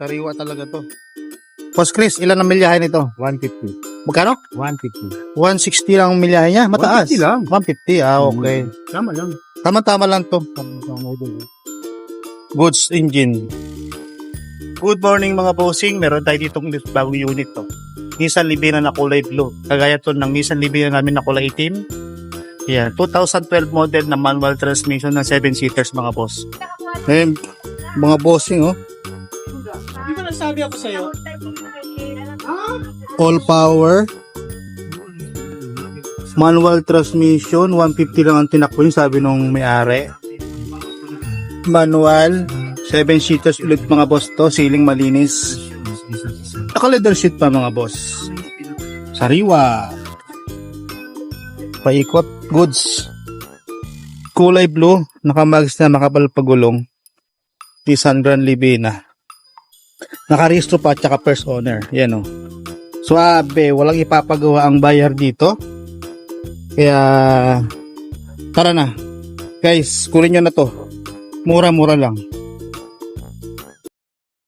Sariwa talaga to. Boss Chris, ilan ang milyahe nito? 150. Magkano? 150. 160 lang ang milyahe niya. Mataas. 150 lang. 150, okay. Tama lang. Tama-tama lang to. Goods engine. Good morning mga bossing. Meron tayo ditong bagong unit to. Nissan Livina na kulay blue. Kagaya to ng Nissan Livina namin na kulay itim. Yan. 2012 model na manual transmission ng 7-seaters mga boss. Ngayon, mga bossing oh. Di ba nasabi ako sa'yo? All power. Manual transmission. 150 lang ang tinakbo yung sabi nung may-ari. Manual. 7-seaters ulit mga boss to. Siling malinis. Naka-leather seat pa mga boss. Sariwa. Paikot. Goods. Kulay blue. Nakamags na makapal pagulong. Nissan Grand Livina. Nakarehistro pa at saka first owner. Yan o. Suabe. Walang ipapagawa ang buyer dito. Kaya tara na. Guys, kunin nyo na to. Mura-mura lang.